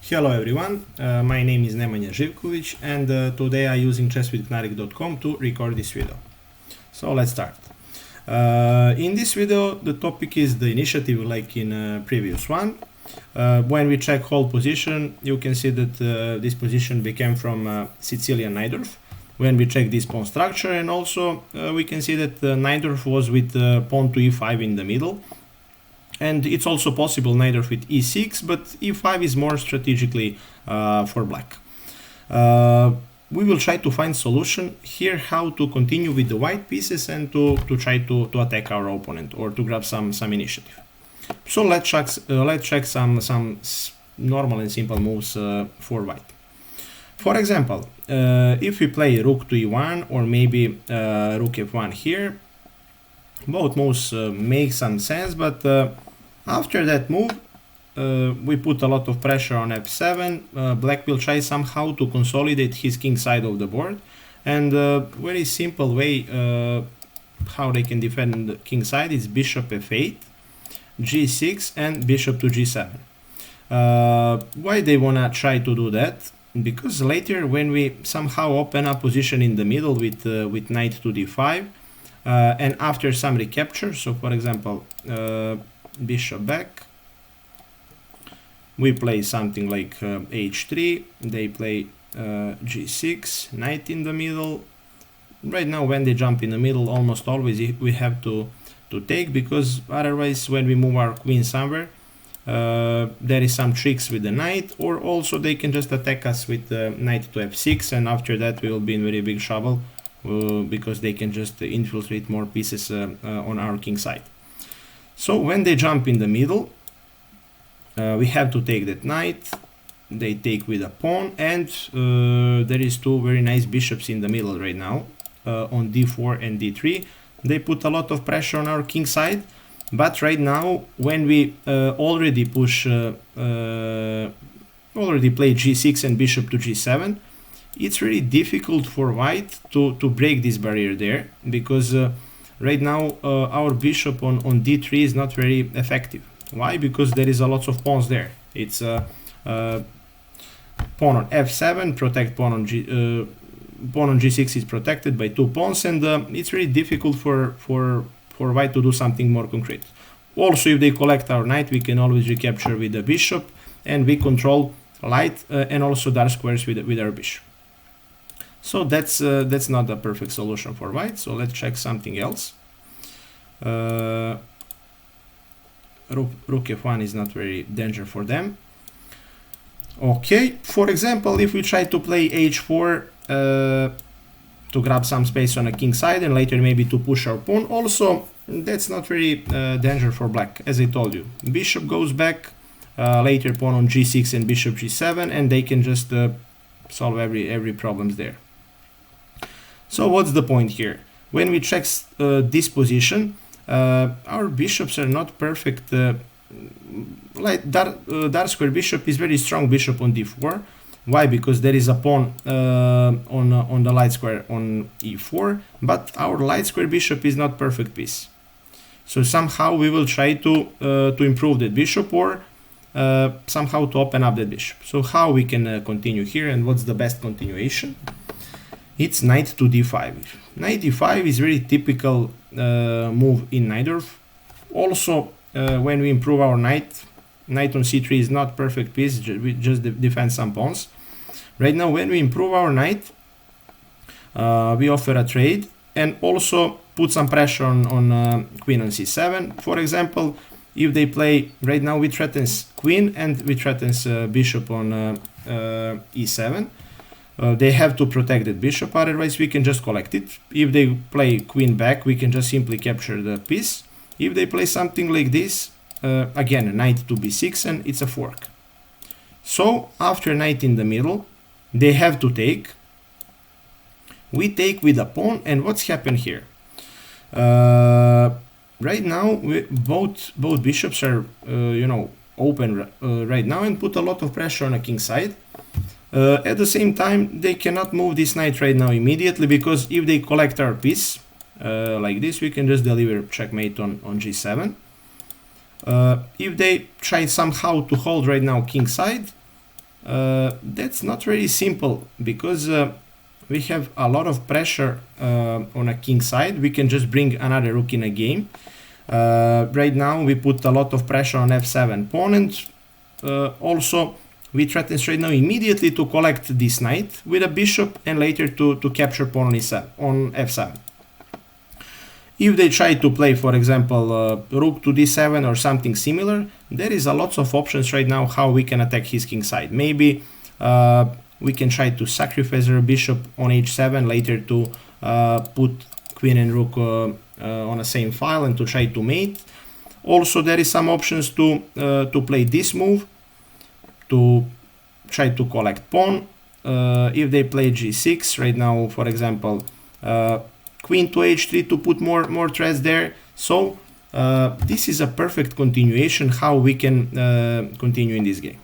Hello everyone, my name is Nemanja Živković and today I'm using chesswithknarik.com to record this video. So let's start. In this video the topic is the initiative like in previous one. When we check hold position you can see that this position became from Sicilian Najdorf. When we check this pawn structure, and also we can see that Najdorf was with pawn to e5 in the middle. And it's also possible Najdorf with e6, but e5 is more strategically for black. We will try to find solution here how to continue with the white pieces and to try to attack our opponent or to grab some initiative. So let's check some normal and simple moves for white. For example, if we play rook to e1 or maybe rook f1 here, both moves make some sense, but after that move we put a lot of pressure on f7. Black will try somehow to consolidate his king side of the board, and very simple way how they can defend the king side is bishop f8, g6 and bishop to g7. Why they wanna try to do that? Because later when we somehow open up position in the middle with knight to d5, and after some recapture, so for example bishop back, we play something like h3, they play g6, knight in the middle. Right now when they jump in the middle, almost always we have to take, because otherwise when we move our queen somewhere there is some tricks with the knight, or also they can just attack us with knight to f6, and after that we will be in very big trouble because they can just infiltrate more pieces on our king side. So when they jump in the middle, we have to take that knight, they take with a pawn, and there is two very nice bishops in the middle right now on d4 and d3. They put a lot of pressure on our king side, but right now when we already play g6 and bishop to g7, it's really difficult for white to break this barrier there, because right now our bishop on d3 is not very effective. Why? Because there is a lot of pawns there. It's pawn on f7, protect pawn on g6 is protected by two pawns, and it's really difficult for white to do something more concrete. Also, if they collect our knight, we can always recapture with the bishop, and we control light and also dark squares with our bishop. So that's not a perfect solution for white. So let's check something else. Rook f1 is not very dangerous for them. Okay, for example, if we try to play h4 to grab some space on a king side and later maybe to push our pawn, also that's not very dangerous for black. As I told you, bishop goes back, later pawn on g6 and bishop g7, and they can just solve every problems there. So what's the point here? When we check this position, our bishops are not perfect. Like dark square bishop is very strong bishop on d4. Why? Because there is a pawn on the light square on e4, but our light square bishop is not perfect piece. So somehow we will try to improve that bishop, or somehow to open up that bishop. So how we can continue here, and what's the best continuation? It's knight to d5. Knight d5 is very typical move in Najdorf. Also, when we improve our knight on c3 is not perfect piece, we just defend some pawns. Right now, when we improve our knight, we offer a trade and also put some pressure on queen on c7. For example, if they play, right now we threatens queen and we threatens bishop on e7. They have to protect that bishop, otherwise we can just collect it. If they play queen back, we can just simply capture the piece. If they play something like this, again knight to b6, and it's a fork. So after knight in the middle, they have to take. We take with a pawn, and what's happened here? Right now both bishops are open right now and put a lot of pressure on a king side. At the same time, they cannot move this knight right now immediately, because if they collect our piece like this, we can just deliver checkmate on g7. If they try somehow to hold right now king side, that's not really simple, because we have a lot of pressure on a king side. We can just bring another rook in a game. Right now we put a lot of pressure on f7 pawn, and also we threaten straight now immediately to collect this knight with a bishop, and later to capture pawn on f7. If they try to play, for example, rook to d7 or something similar, there is a lots of options right now how we can attack his king side. Maybe we can try to sacrifice our bishop on h7, later to put queen and rook on the same file and to try to mate. Also, there is some options to play this move, to try to collect pawn. If they play g6 right now, for example, queen to h3 to put more threats there. So this is a perfect continuation how we can continue in this game.